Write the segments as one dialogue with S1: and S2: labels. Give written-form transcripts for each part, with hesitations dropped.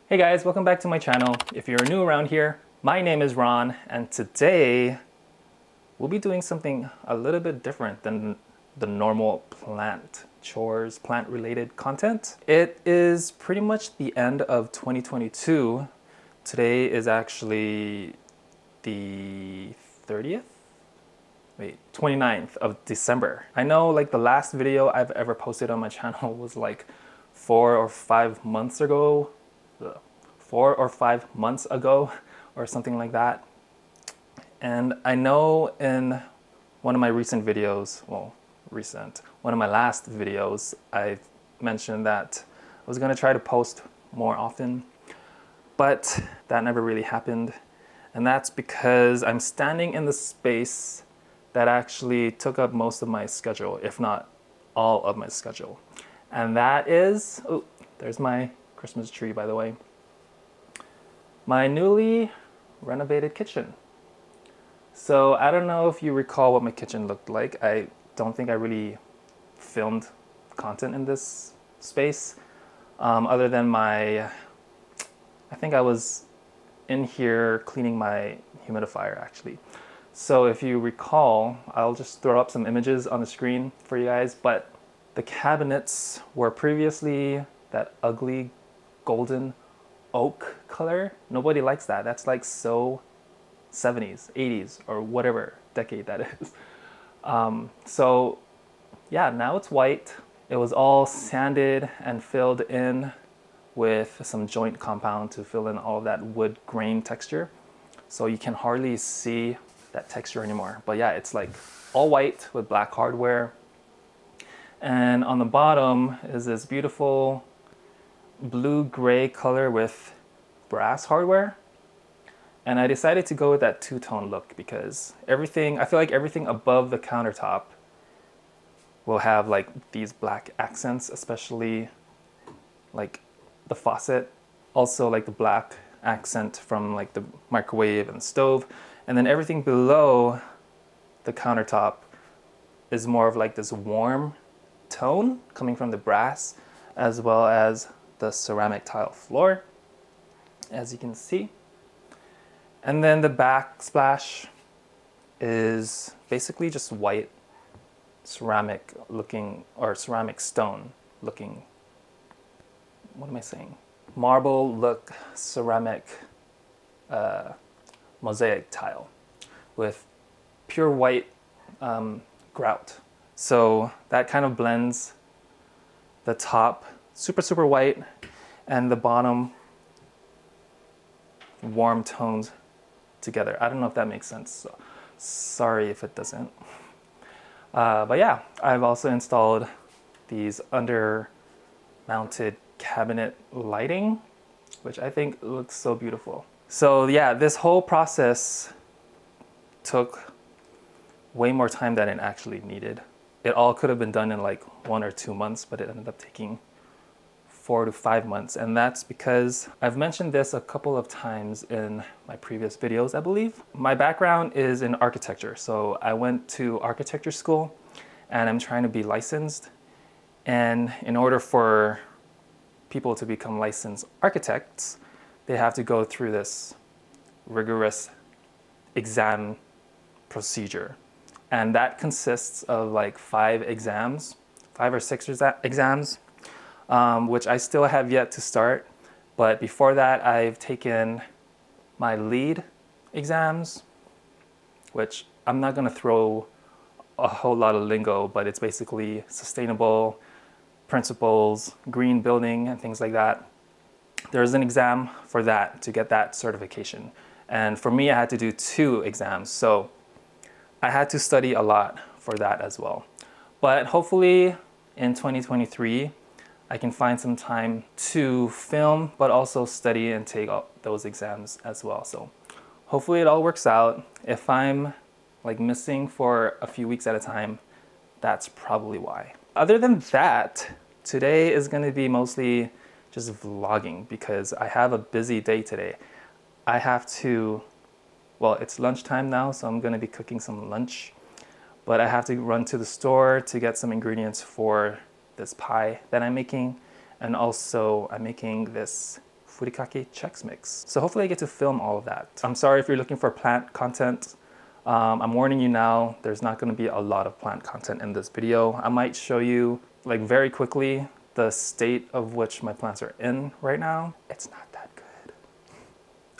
S1: Hey guys, welcome back to my channel. If you're new around here, my name is Ron, and today we'll be doing something a little bit different than the normal plant chores, plant related content. It is pretty much the end of 2022. Today is actually the 30th? Wait, 29th of December. I know like the last video I've ever posted on my channel was like 4 or 5 months ago. 4 or 5 months ago or something like that. And I know in one of my recent videos, one of my last videos, I mentioned that I was gonna try to post more often, but that never really happened. And that's because I'm standing in the space that actually took up most of my schedule, if not all of my schedule. And that is, oh, there's my Christmas tree, by the way. My newly renovated kitchen. So I don't know if you recall what my kitchen looked like. I don't think I really filmed content in this space, other than I think I was in here cleaning my humidifier actually. So if you recall, I'll just throw up some images on the screen for you guys, but the cabinets were previously that ugly golden oak color. Nobody likes that. That's like so 70s, 80s, or whatever decade that is. So yeah, now it's white. It was all sanded and filled in with some joint compound to fill in all of that wood grain texture. So you can hardly see that texture anymore. But yeah, it's like all white with black hardware. And on the bottom is this beautiful blue-gray color with brass hardware. And I decided to go with that two-tone look because I feel like everything above the countertop will have like these black accents, especially like the faucet, also like the black accent from like the microwave and stove. And then everything below the countertop is more of like this warm tone coming from the brass, as well as the ceramic tile floor, as you can see. And then the backsplash is basically just white ceramic looking, or ceramic stone looking, what am I saying? Marble look ceramic mosaic tile with pure white grout. So that kind of blends the top super white and the bottom warm tones together. I don't know if that makes sense. So sorry if it doesn't. But yeah, I've also installed these under mounted cabinet lighting, which I think looks so beautiful. So yeah, this whole process took way more time than it actually needed. It all could have been done in like 1 or 2 months, but it ended up taking 4 to 5 months. And that's because I've mentioned this a couple of times in my previous videos, I believe. My background is in architecture. So I went to architecture school and I'm trying to be licensed. And in order for people to become licensed architects, they have to go through this rigorous exam procedure. And that consists of like 5 or 6 exams, which I still have yet to start. But before that, I've taken my lead exams, which I'm not gonna throw a whole lot of lingo, but it's basically sustainable principles, green building, and things like that. There's an exam for that to get that certification. And for me, I had to do 2 exams. So I had to study a lot for that as well. But hopefully in 2023, I can find some time to film, but also study and take those exams as well. So hopefully it all works out. If I'm like missing for a few weeks at a time, that's probably why. Other than that, today is gonna be mostly just vlogging because I have a busy day today. I have to, well, it's lunchtime now, so I'm gonna be cooking some lunch, but I have to run to the store to get some ingredients for this pie that I'm making. And also I'm making this furikake Chex Mix. So hopefully I get to film all of that. I'm sorry if you're looking for plant content. I'm warning you now, there's not going to be a lot of plant content in this video. I might show you like very quickly the state of which my plants are in right now. It's not that good.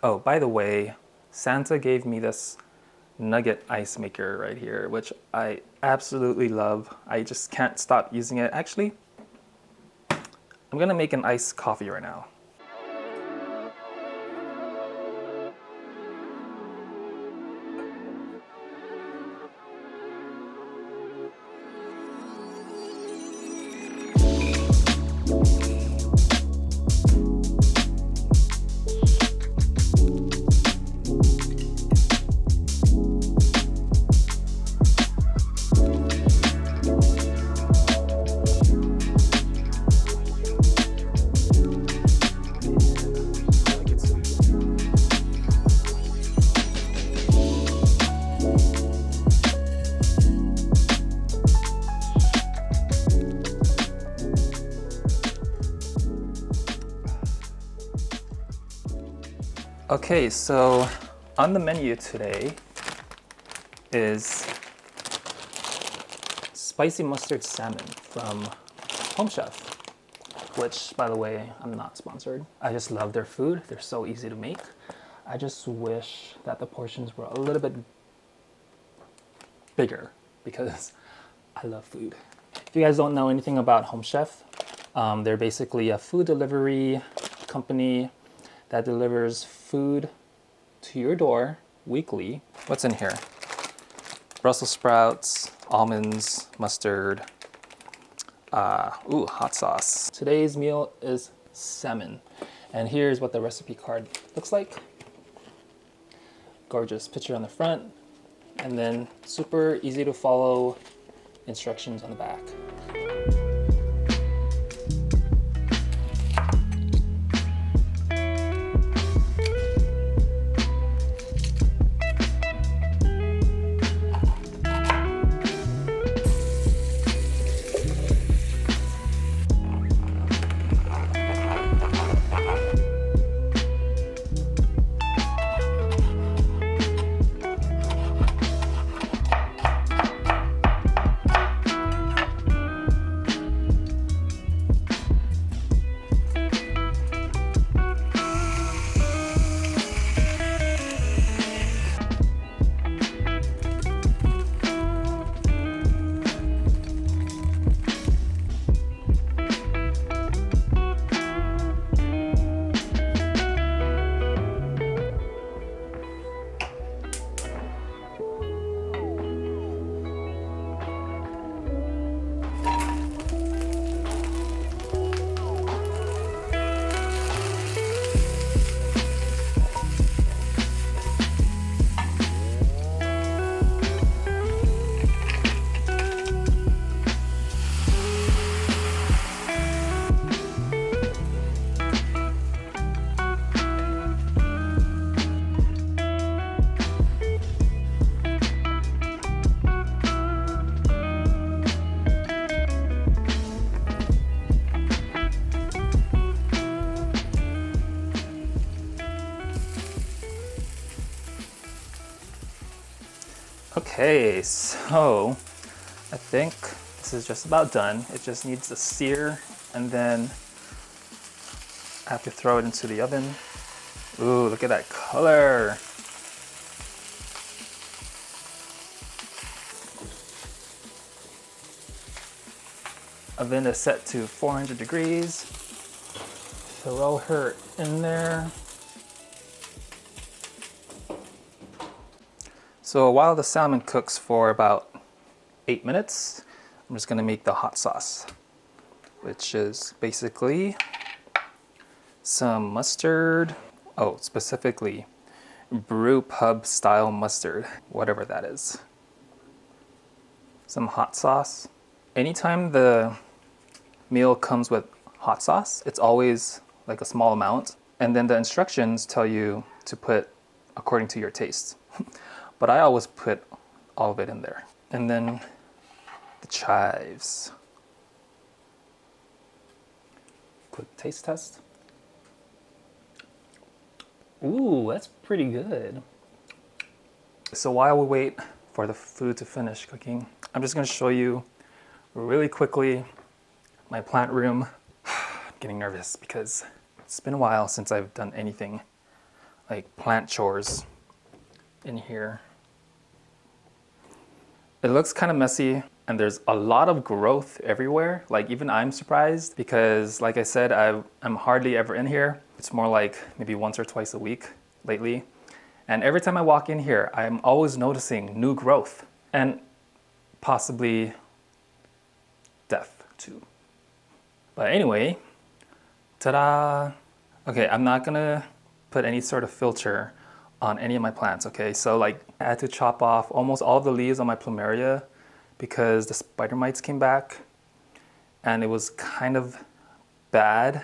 S1: Oh, by the way, Santa gave me this nugget ice maker right here, which I absolutely love. I just can't stop using it. Actually, I'm gonna make an iced coffee right now. Okay, so on the menu today is spicy mustard salmon from Home Chef, which, by the way, I'm not sponsored. I just love their food. They're so easy to make. I just wish that the portions were a little bit bigger because I love food. If you guys don't know anything about Home Chef, they're basically a food delivery company that delivers food to your door weekly. What's in here? Brussels sprouts, almonds, mustard, hot sauce. Today's meal is salmon. And here's what the recipe card looks like. Gorgeous picture on the front, and then super easy to follow instructions on the back. Okay, so I think this is just about done. It just needs to sear, and then I have to throw it into the oven. Ooh, look at that color. Oven is set to 400 degrees. Throw her in there. So while the salmon cooks for about 8 minutes, I'm just gonna make the hot sauce, which is basically some mustard. Oh, specifically brew pub style mustard, whatever that is. Some hot sauce. Anytime the meal comes with hot sauce, it's always like a small amount. And then the instructions tell you to put according to your taste. But I always put all of it in there. And then the chives. Quick taste test. Ooh, that's pretty good. So while we wait for the food to finish cooking, I'm just gonna show you really quickly my plant room. I'm getting nervous because it's been a while since I've done anything like plant chores in here. It looks kind of messy and there's a lot of growth everywhere. Like even I'm surprised because like I said, I'm hardly ever in here. It's more like maybe once or twice a week lately. And every time I walk in here, I'm always noticing new growth and possibly death too. But anyway, ta-da! Okay, I'm not gonna put any sort of filter on any of my plants, okay? So like I had to chop off almost all of the leaves on my plumeria because the spider mites came back and it was kind of bad.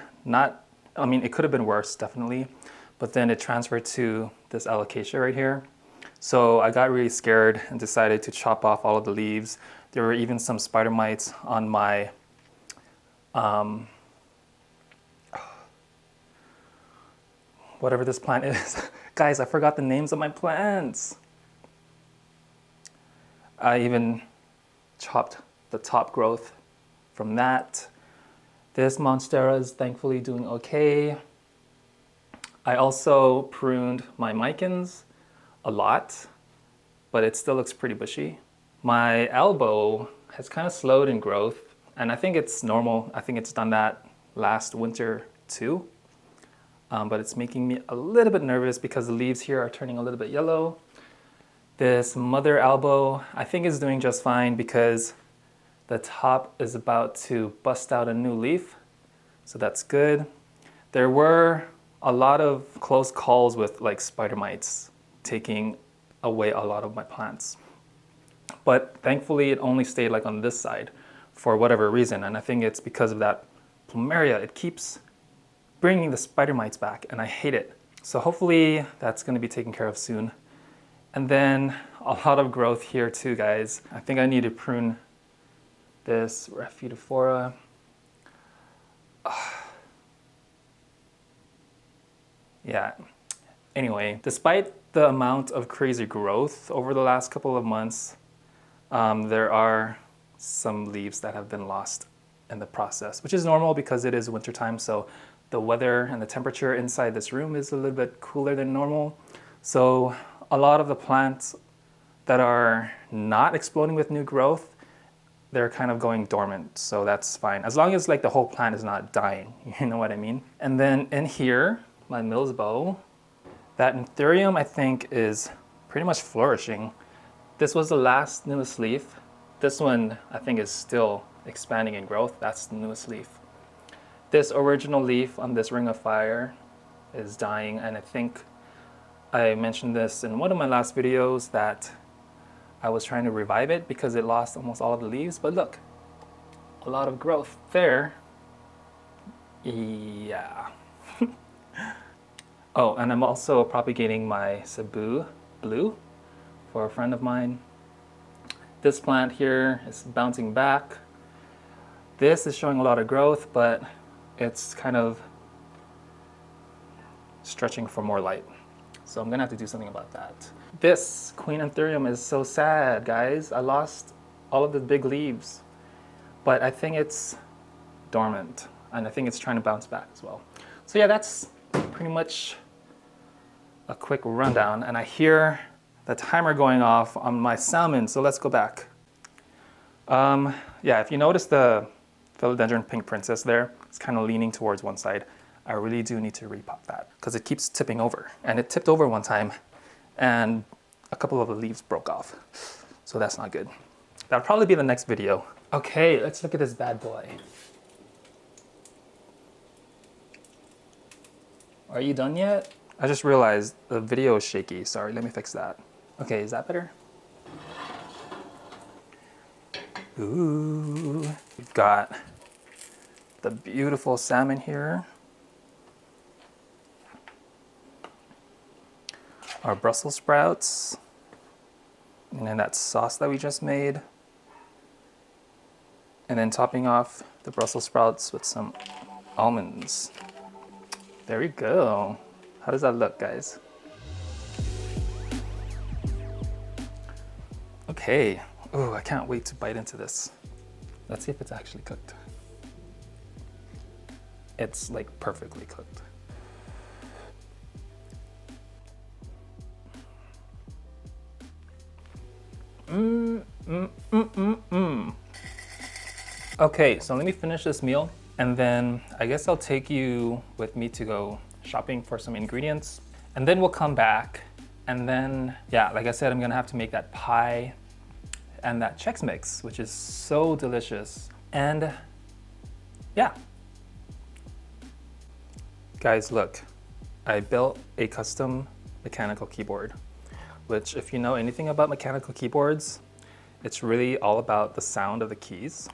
S1: I mean, it could have been worse, definitely, but then it transferred to this alocasia right here. So I got really scared and decided to chop off all of the leaves. There were even some spider mites on my whatever this plant is. Guys, I forgot the names of my plants. I even chopped the top growth from that. This monstera is thankfully doing okay. I also pruned my micans a lot, but it still looks pretty bushy. My elbow has kind of slowed in growth, and I think it's normal. I think it's done that last winter too. But it's making me a little bit nervous because the leaves here are turning a little bit yellow. This mother elbow, I think is doing just fine because the top is about to bust out a new leaf. So that's good. There were a lot of close calls with like spider mites taking away a lot of my plants. But thankfully it only stayed like on this side for whatever reason. And I think it's because of that plumeria. It keeps bringing the spider mites back and I hate it. So hopefully that's going to be taken care of soon. And then a lot of growth here too, guys. I think I need to prune this Rhaphidophora. Yeah. Anyway, despite the amount of crazy growth over the last couple of months, there are some leaves that have been lost in the process, which is normal because it is wintertime. So the weather and the temperature inside this room is a little bit cooler than normal. So a lot of the plants that are not exploding with new growth, they're kind of going dormant. So that's fine. As long as like the whole plant is not dying, you know what I mean? And then in here, my Millsbow, that Anthurium I think is pretty much flourishing. This was the last newest leaf. This one I think is still expanding in growth. That's the newest leaf. This original leaf on this ring of fire is dying, and I think I mentioned this in one of my last videos that I was trying to revive it because it lost almost all of the leaves, but look, a lot of growth there. Yeah. Oh, and I'm also propagating my Cebu Blue for a friend of mine. This plant here is bouncing back. This is showing a lot of growth, but it's kind of stretching for more light. So I'm gonna have to do something about that. This Queen Anthurium is so sad, guys. I lost all of the big leaves, but I think it's dormant and I think it's trying to bounce back as well. So yeah, that's pretty much a quick rundown, and I hear the timer going off on my salmon, so let's go back. Yeah, if you notice the philodendron pink princess there, it's kind of leaning towards one side. I really do need to repot that because it keeps tipping over, and it tipped over one time and a couple of the leaves broke off, so that's not good. That'll probably be the next video. Okay, let's look at this bad boy. Are you done yet? I just realized the video is shaky. Sorry, let me fix that. Okay, is that better? Ooh, we've got the beautiful salmon here. Our Brussels sprouts. And then that sauce that we just made. And then topping off the Brussels sprouts with some almonds. There we go. How does that look, guys? Okay. Oh, I can't wait to bite into this. Let's see if it's actually cooked. It's like perfectly cooked. Okay, so let me finish this meal and then I guess I'll take you with me to go shopping for some ingredients and then we'll come back and then, yeah, like I said, I'm gonna have to make that pie and that Chex Mix, which is so delicious. And yeah. Guys, look, I built a custom mechanical keyboard, which if you know anything about mechanical keyboards, it's really all about the sound of the keys.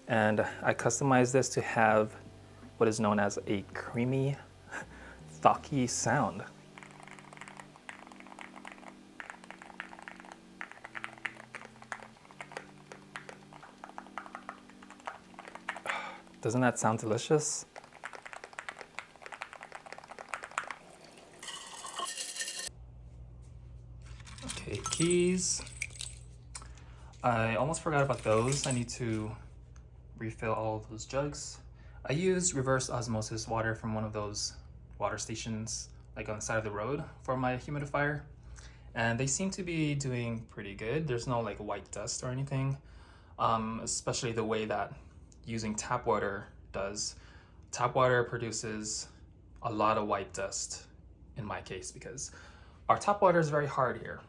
S1: And I customized this to have what is known as a creamy, thocky sound. Doesn't that sound delicious? Okay, keys. I almost forgot about those. I need to refill all of those jugs. I used reverse osmosis water from one of those water stations like on the side of the road for my humidifier, and they seem to be doing pretty good. There's no like white dust or anything, especially the way that using tap water does. Tap water produces a lot of white dust in my case because our tap water is very hard here.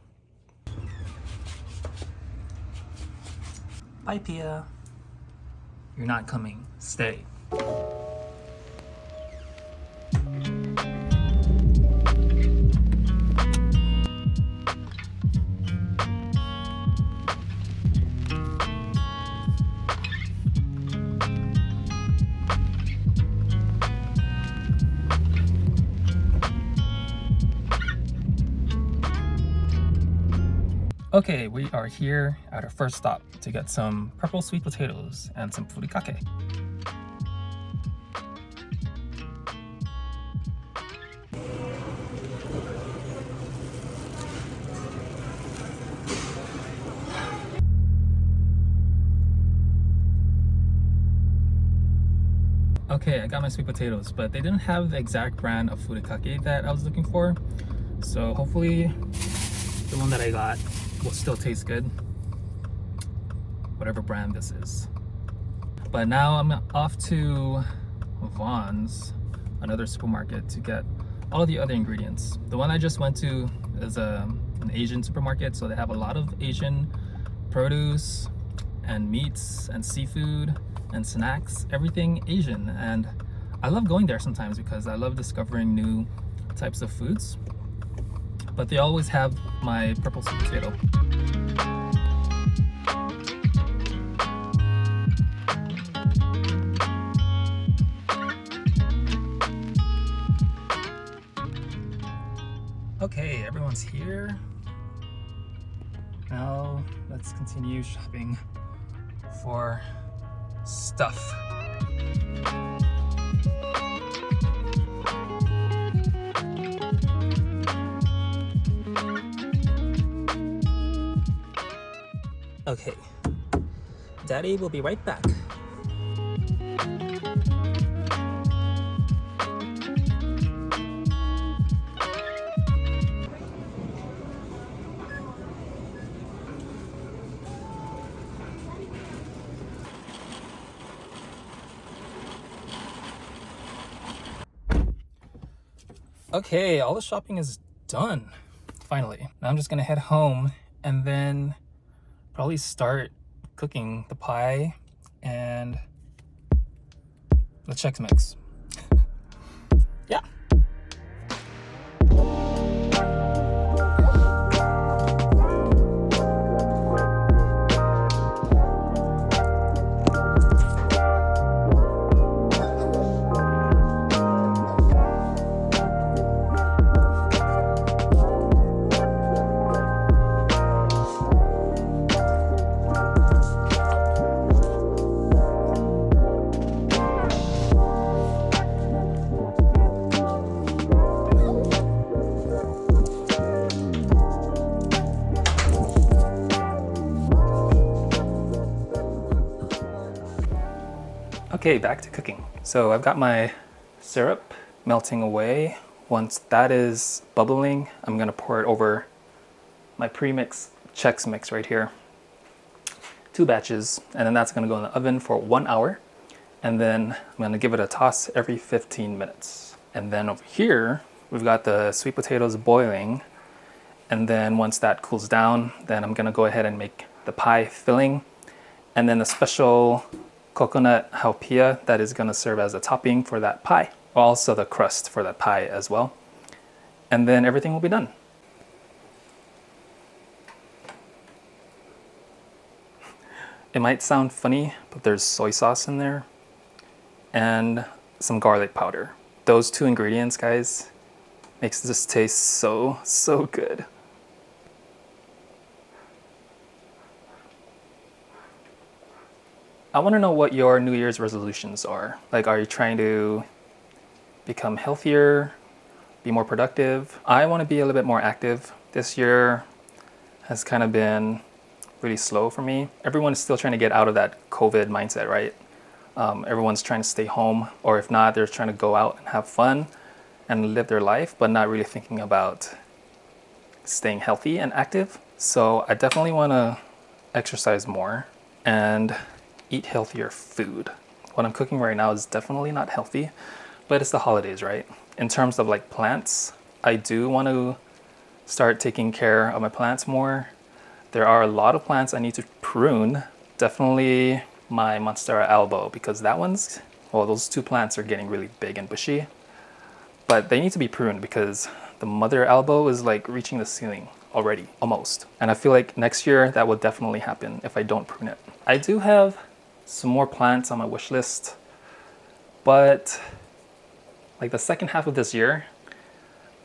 S1: Bye, Pia. You're not coming. Stay. Okay, we are here at our first stop to get some purple sweet potatoes and some furikake. Okay, I got my sweet potatoes, but they didn't have the exact brand of furikake that I was looking for. So hopefully the one that I got will still taste good, whatever brand this is. But now I'm off to Vaughn's, another supermarket, to get all of the other ingredients. The one I just went to is an Asian supermarket, so they have a lot of Asian produce and meats and seafood and snacks, everything Asian. And I love going there sometimes because I love discovering new types of foods. But they always have my purple sweet potato. Okay, everyone's here. Now let's continue shopping for stuff. Okay, Daddy will be right back. Okay, all the shopping is done, finally. Now I'm just gonna head home and then probably start cooking the pie and the Chex Mix. Yeah. Okay, back to cooking. So I've got my syrup melting away. Once that is bubbling, I'm gonna pour it over my pre-mix Chex Mix right here. 2 batches, and then that's gonna go in the oven for 1 hour. And then I'm gonna give it a toss every 15 minutes. And then over here, we've got the sweet potatoes boiling. And then once that cools down, then I'm gonna go ahead and make the pie filling. And then a special coconut haupia that is gonna serve as a topping for that pie. Also the crust for that pie as well. And then everything will be done. It might sound funny, but there's soy sauce in there and some garlic powder. Those 2 ingredients, guys, makes this taste so good. I want to know what your New Year's resolutions are. Like, are you trying to become healthier, be more productive? I want to be a little bit more active. This year has kind of been really slow for me. Everyone's still trying to get out of that COVID mindset, right? Everyone's trying to stay home, or if not, they're trying to go out and have fun and live their life, but not really thinking about staying healthy and active. So I definitely want to exercise more and eat healthier food. What I'm cooking right now is definitely not healthy, but it's the holidays, right? In terms of like plants, I do want to start taking care of my plants more. There are a lot of plants I need to prune. Definitely my Monstera albo, because that one's, well, those 2 plants are getting really big and bushy, but they need to be pruned because the mother albo is like reaching the ceiling already, almost. And I feel like next year that will definitely happen if I don't prune it. I do have some more plants on my wish list, but like the second half of this year,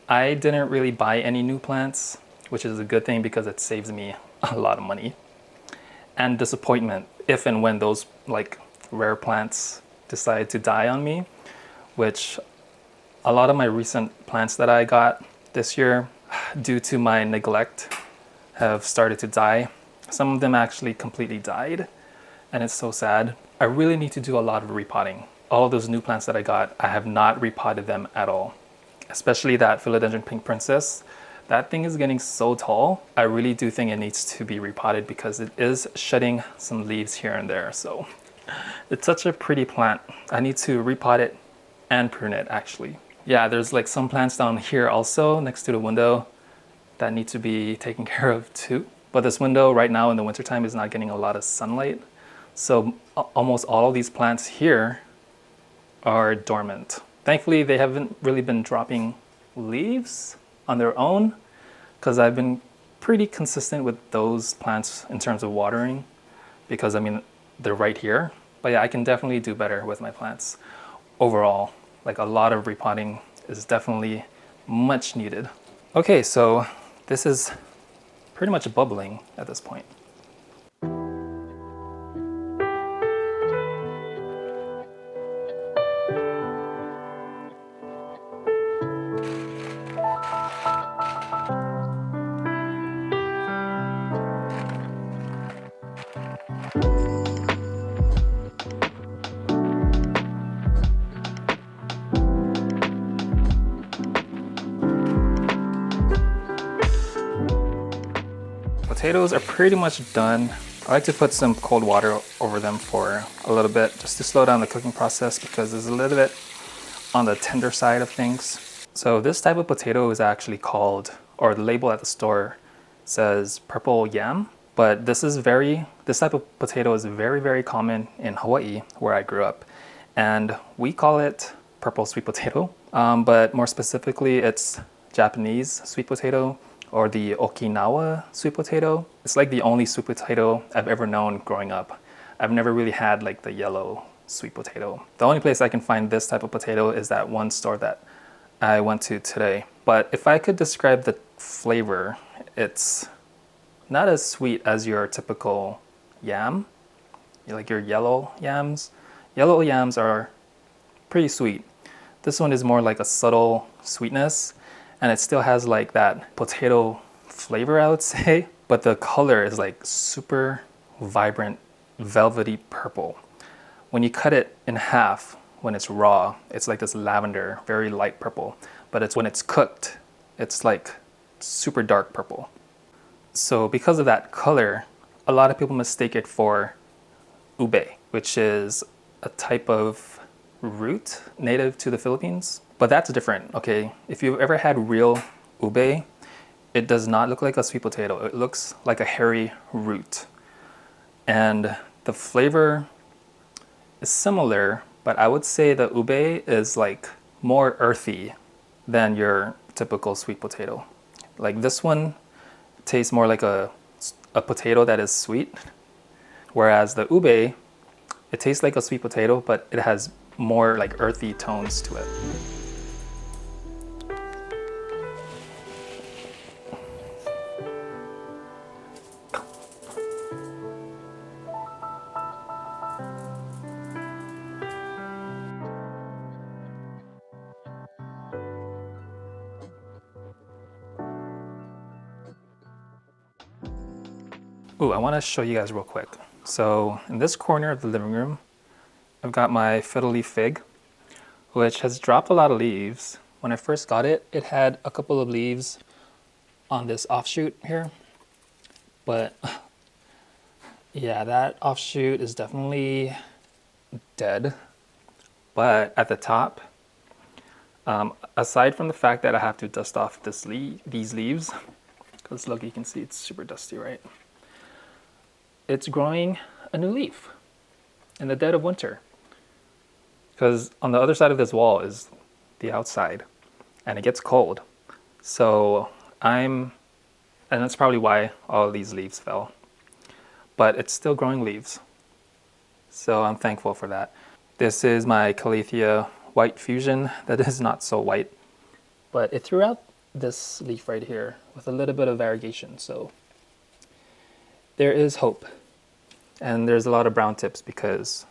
S1: I didn't really buy any new plants, which is a good thing because it saves me a lot of money and disappointment if and when those like rare plants decide to die on me, which a lot of my recent plants that I got this year, due to my neglect, have started to die. Some of them actually completely died, and it's so sad. I really need to do a lot of repotting. All of those new plants that I got, I have not repotted them at all. Especially that philodendron pink princess. That thing is getting so tall. I really do think it needs to be repotted because it is shedding some leaves here and there. So it's such a pretty plant. I need to repot it and prune it actually. Yeah, there's like some plants down here also next to the window that need to be taken care of too. But this window right now in the wintertime is not getting a lot of sunlight. So almost all of these plants here are dormant. Thankfully, they haven't really been dropping leaves on their own because I've been pretty consistent with those plants in terms of watering because I mean, they're right here. But yeah, I can definitely do better with my plants. Overall, like a lot of repotting is definitely much needed. Okay, so this is pretty much bubbling at this point. Potatoes are pretty much done. I like to put some cold water over them for a little bit just to slow down the cooking process because it's a little bit on the tender side of things. So this type of potato is actually called, or the label at the store says purple yam, but this type of potato is very common in Hawaii where I grew up, and we call it purple sweet potato, but more specifically it's Japanese sweet potato, or the Okinawa sweet potato. It's like the only sweet potato I've ever known growing up. I've never really had like the yellow sweet potato. The only place I can find this type of potato is that one store that I went to today. But if I could describe the flavor, it's not as sweet as your typical yam, like your yellow yams. Yellow yams are pretty sweet. This one is more like a subtle sweetness, and it still has like that potato flavor, I would say, but the color is like super vibrant, velvety purple, when you cut it in half, when it's raw, it's like this lavender, very light purple. But it's when it's cooked, it's like super dark purple. So because of that color, a lot of people mistake it for ube, which is a type of root native to the Philippines. But that's different, okay? If you've ever had real ube, it does not look like a sweet potato. It looks like a hairy root. And the flavor is similar, but I would say the ube is like more earthy than your typical sweet potato. Like this one tastes more like a potato that is sweet, whereas the ube, it tastes like a sweet potato, but it has more like earthy tones to it. Ooh, I want to show you guys real quick. So in this corner of the living room, I've got my fiddle leaf fig, which has dropped a lot of leaves. When I first got it, it had a couple of leaves on this offshoot here. But yeah, that offshoot is definitely dead. But at the top, aside from the fact that I have to dust off these leaves, because look, you can see it's super dusty, right? It's growing a new leaf in the dead of winter. Because on the other side of this wall is the outside, and it gets cold. So and that's probably why all of these leaves fell. But it's still growing leaves. So I'm thankful for that. This is my Calathea white fusion that is not so white. But it threw out this leaf right here with a little bit of variegation. So there is hope. And there's a lot of brown tips because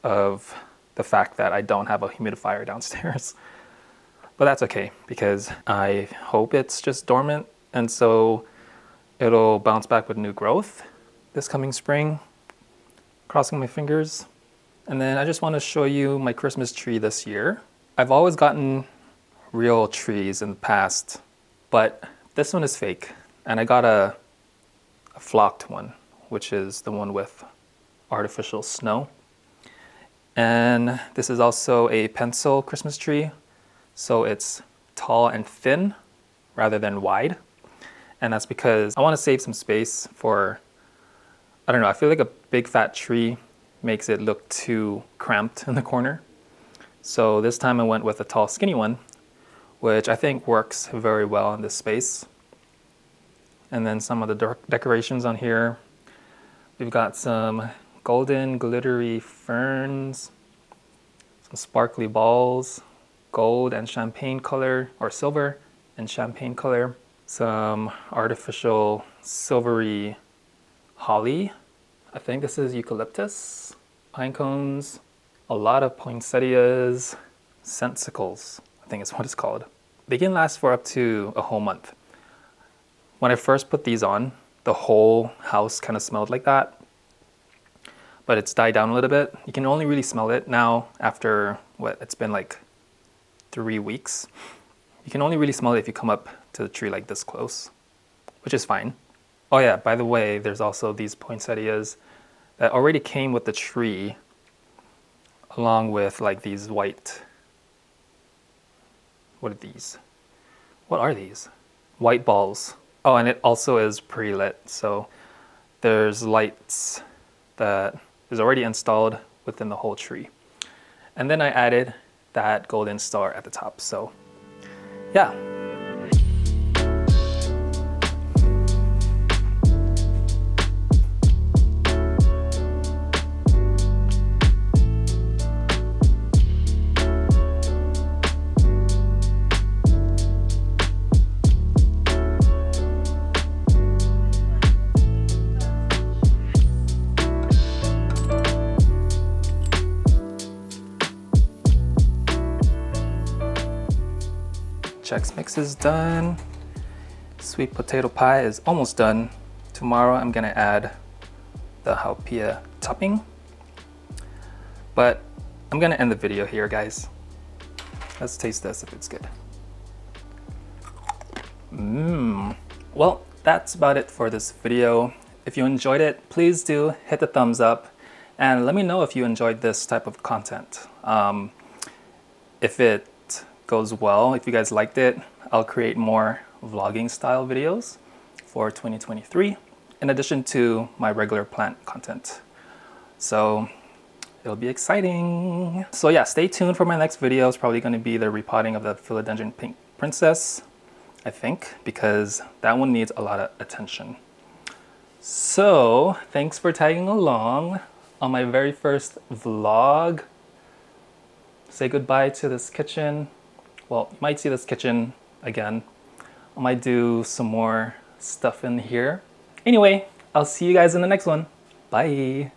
S1: of the fact that I don't have a humidifier downstairs. But that's okay because I hope it's just dormant, and so it'll bounce back with new growth this coming spring. Crossing my fingers. And then I just want to show you my Christmas tree this year. I've always gotten real trees in the past, but this one is fake. And I got a flocked one, which is the one with artificial snow. And this is also a pencil Christmas tree. So it's tall and thin rather than wide. And that's because I want to save some space for, I don't know, I feel like a big fat tree makes it look too cramped in the corner. So this time I went with a tall skinny one, which I think works very well in this space. And then some of the decorations on here. We've got some golden glittery ferns, some sparkly balls, gold and champagne color, or silver and champagne color, some artificial silvery holly. I think this is eucalyptus, pine cones, a lot of poinsettias, sensicles, I think is what it's called. They can last for up to a whole month. When I first put these on, the whole house kind of smelled like that, but it's died down a little bit. You can only really smell it now after it's been like 3 weeks. You can only really smell it if you come up to the tree like this close, which is fine. Oh yeah, by the way, there's also these poinsettias that already came with the tree, along with like these white, what are these? What are these? White balls. Oh, and it also is pre-lit, so there's lights that is already installed within the whole tree. And then I added that golden star at the top, so yeah. Chex Mix is done. Sweet potato pie is almost done. Tomorrow I'm gonna add the halpia topping. But I'm gonna end the video here, guys. Let's taste this if it's good. Well, that's about it for this video. If you enjoyed it, please do hit the thumbs up and let me know if you enjoyed this type of content. If it goes well, if you guys liked it, I'll create more vlogging style videos for 2023 in addition to my regular plant content. So it'll be exciting. So yeah, stay tuned for my next video. It's probably going to be the repotting of the philodendron pink princess, I think, because that one needs a lot of attention. So thanks for tagging along on my very first vlog. Say goodbye to this kitchen. Well, you might see this kitchen again. I might do some more stuff in here. Anyway, I'll see you guys in the next one. Bye.